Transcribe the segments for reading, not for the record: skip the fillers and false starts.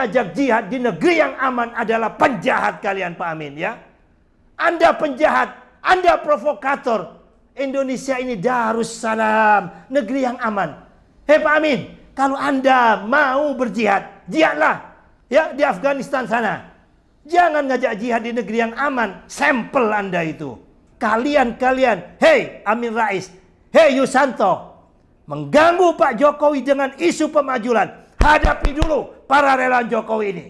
Ajak jihad di negeri yang aman adalah penjahat kalian, Pak Amin, ya. Anda penjahat, Anda provokator. Indonesia ini Darussalam, negeri yang aman. Hei Pak Amin, kalau Anda mau berjihad, jihadlah ya di Afghanistan sana. Jangan ngajak jihad di negeri yang aman. Sampel Anda itu. Kalian, hei Amin Rais, hei Yusanto, mengganggu Pak Jokowi dengan isu pemajulan. Hadapi dulu para relawan Jokowi ini.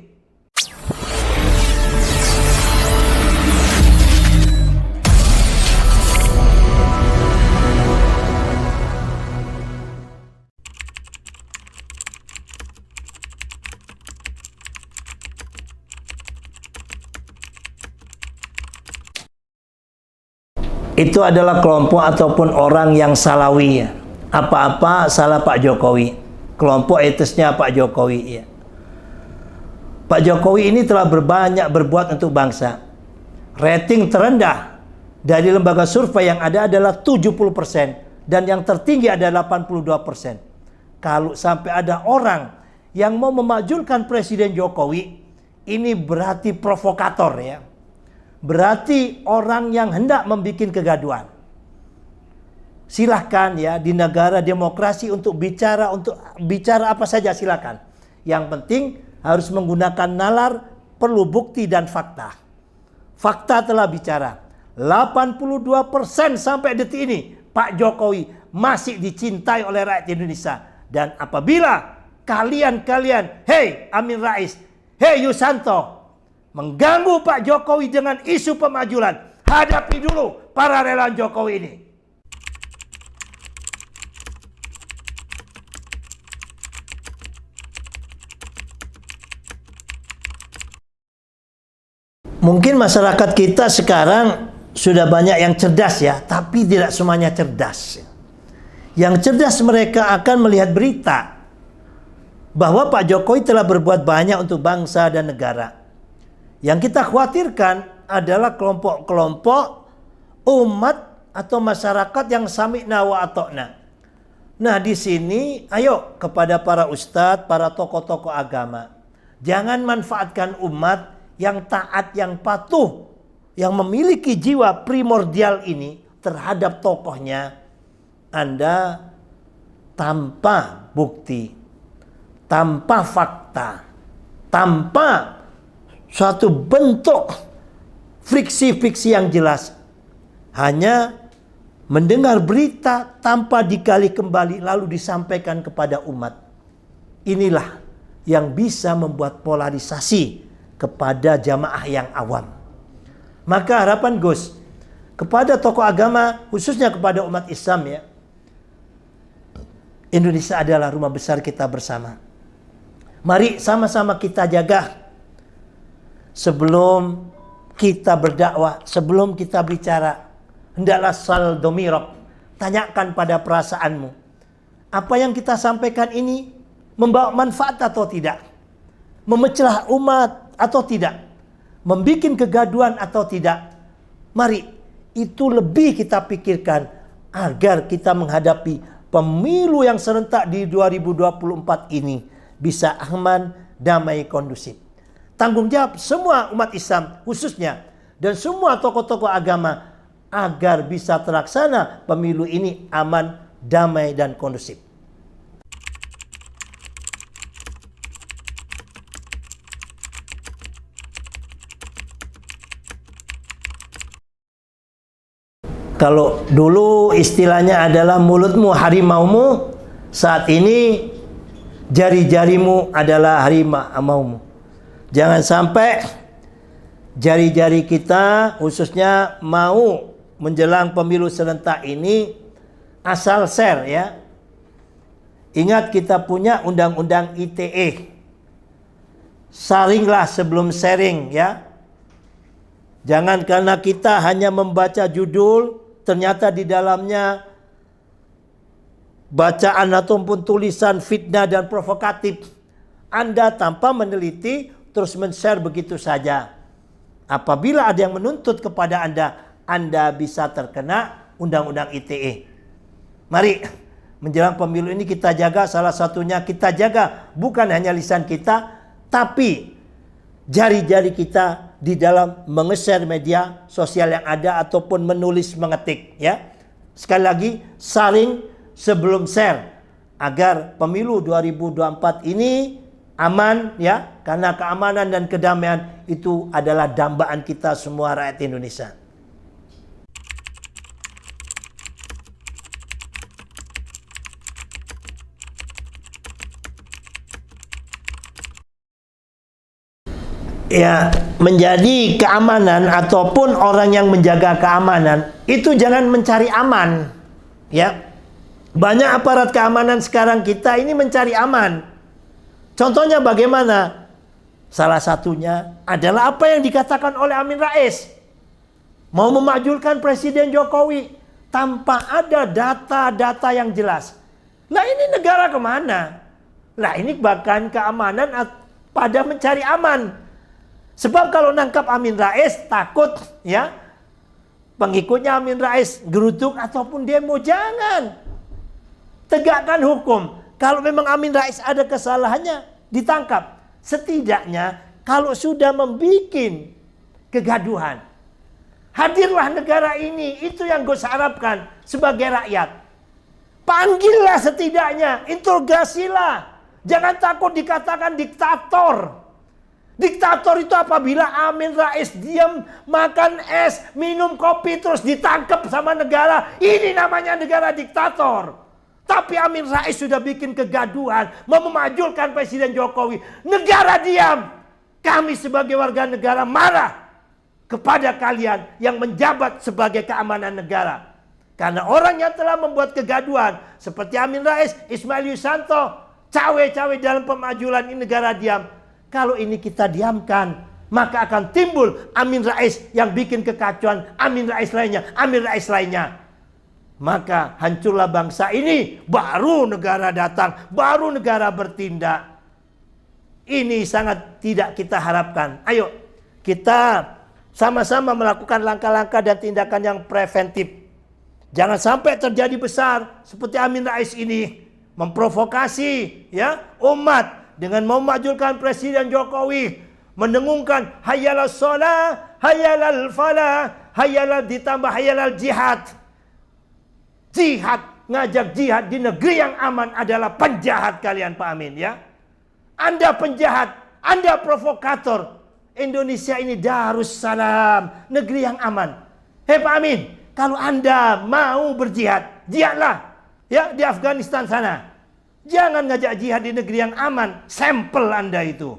Itu adalah kelompok ataupun orang yang salawi. Apa-apa salah Pak Jokowi. Kelompok etisnya Pak Jokowi, ya. Pak Jokowi ini telah berbuat untuk bangsa. Rating terendah dari lembaga survei yang ada adalah 70% dan yang tertinggi adalah 82%. Kalau sampai ada orang yang mau memajulkan Presiden Jokowi, ini berarti provokator, ya. Berarti orang yang hendak membuat kegaduhan. Silahkan ya di negara demokrasi untuk bicara apa saja silahkan. Yang penting harus menggunakan nalar, perlu bukti dan fakta. Fakta telah bicara. 82% sampai detik ini Pak Jokowi masih dicintai oleh rakyat Indonesia. Dan apabila kalian, hei Amin Rais, hei Yusanto, mengganggu Pak Jokowi dengan isu pemajulan, hadapi dulu para relawan Jokowi ini. Mungkin masyarakat kita sekarang sudah banyak yang cerdas ya, tapi tidak semuanya cerdas. Yang cerdas mereka akan melihat berita bahwa Pak Jokowi telah berbuat banyak untuk bangsa dan negara. Yang kita khawatirkan adalah kelompok-kelompok umat atau masyarakat yang sami'na wa ata'na. Nah, di sini ayo kepada para ustadz, para tokoh-tokoh agama, jangan manfaatkan umat yang taat, yang patuh, yang memiliki jiwa primordial ini terhadap tokohnya. Anda tanpa bukti, tanpa fakta, tanpa suatu bentuk friksi-friksi yang jelas, hanya mendengar berita tanpa digali kembali lalu disampaikan kepada umat. Inilah yang bisa membuat polarisasi kepada jamaah yang awam. Maka harapan Gus kepada tokoh agama, khususnya kepada umat Islam, ya, Indonesia adalah rumah besar kita bersama. Mari sama-sama kita jaga. Sebelum kita berdakwah, sebelum kita bicara, hendaklah sal domirok, tanyakan pada perasaanmu, apa yang kita sampaikan ini membawa manfaat atau tidak, memecah umat atau tidak, membuat kegaduhan atau tidak. Mari itu lebih kita pikirkan agar kita menghadapi pemilu yang serentak di 2024 ini bisa aman, damai, kondusif. Tanggung jawab semua umat Islam khususnya dan semua tokoh-tokoh agama agar bisa terlaksana pemilu ini aman, damai, dan kondusif. Kalau dulu istilahnya adalah mulutmu harimaumu, saat ini jari-jarimu adalah harimaumu. Jangan sampai jari-jari kita khususnya mau menjelang pemilu serentak ini asal share, ya. Ingat kita punya undang-undang ITE. Saringlah sebelum sharing, ya. Jangan karena kita hanya membaca judul, ternyata di dalamnya bacaan ataupun tulisan fitnah dan provokatif. Anda tanpa meneliti terus men-share begitu saja. Apabila ada yang menuntut kepada Anda bisa terkena undang-undang ITE. Mari menjelang pemilu ini kita jaga, salah satunya kita jaga bukan hanya lisan kita, Tapi jari-jari kita di dalam menge-share media sosial yang ada ataupun menulis mengetik, ya. Sekali lagi, saring sebelum share agar pemilu 2024 ini aman, ya. Karena keamanan dan kedamaian itu adalah dambaan kita semua rakyat Indonesia. Ya, menjadi keamanan ataupun orang yang menjaga keamanan itu jangan mencari aman, ya. Banyak aparat keamanan sekarang kita ini mencari aman. Contohnya bagaimana? Salah satunya adalah apa yang dikatakan oleh Amin Rais. Mau memakzulkan Presiden Jokowi tanpa ada data-data yang jelas. Lah ini negara kemana? Lah ini bahkan keamanan pada mencari aman. Sebab kalau nangkap Amin Rais takut, ya, pengikutnya Amin Rais geruduk ataupun demo. Jangan. Tegakkan hukum. Kalau memang Amin Rais ada kesalahannya, ditangkap. Setidaknya kalau sudah membuat kegaduhan, hadirlah negara ini. Itu yang gue harapkan sebagai rakyat. Panggillah setidaknya, interogasilah. Jangan takut dikatakan diktator. Diktator itu apabila Amin Rais diam, makan es, minum kopi, terus ditangkap sama negara. Ini namanya negara diktator. Tapi Amin Rais sudah bikin kegaduhan, mau memakzulkan Presiden Jokowi. Negara diam. Kami sebagai warga negara marah kepada kalian yang menjabat sebagai keamanan negara. Karena orang yang telah membuat kegaduhan seperti Amin Rais, Ismail Yusanto, cawe-cawe dalam pemakzulan ini negara diam. Kalau ini kita diamkan, maka akan timbul Amin Rais yang bikin kekacauan, Amin Rais lainnya. Maka hancurlah bangsa ini, baru negara datang, baru negara bertindak. Ini sangat tidak kita harapkan. Ayo, kita sama-sama melakukan langkah-langkah dan tindakan yang preventif. Jangan sampai terjadi besar seperti Amin Rais ini, memprovokasi, ya, umat dengan memakzulkan Presiden Jokowi, mendengungkan hayyalal shalah, hayyalal falah, hayyalal ditambah hayyalal jihad. Jihad, ngajak jihad di negeri yang aman adalah penjahat kalian, Pak Amin, ya. Anda penjahat, Anda provokator. Indonesia ini Darussalam, negeri yang aman. Hei Pak Amin, kalau Anda mau berjihad, jihadlah, ya, di Afghanistan sana. Jangan ngajak jihad di negeri yang aman. Sampel Anda itu.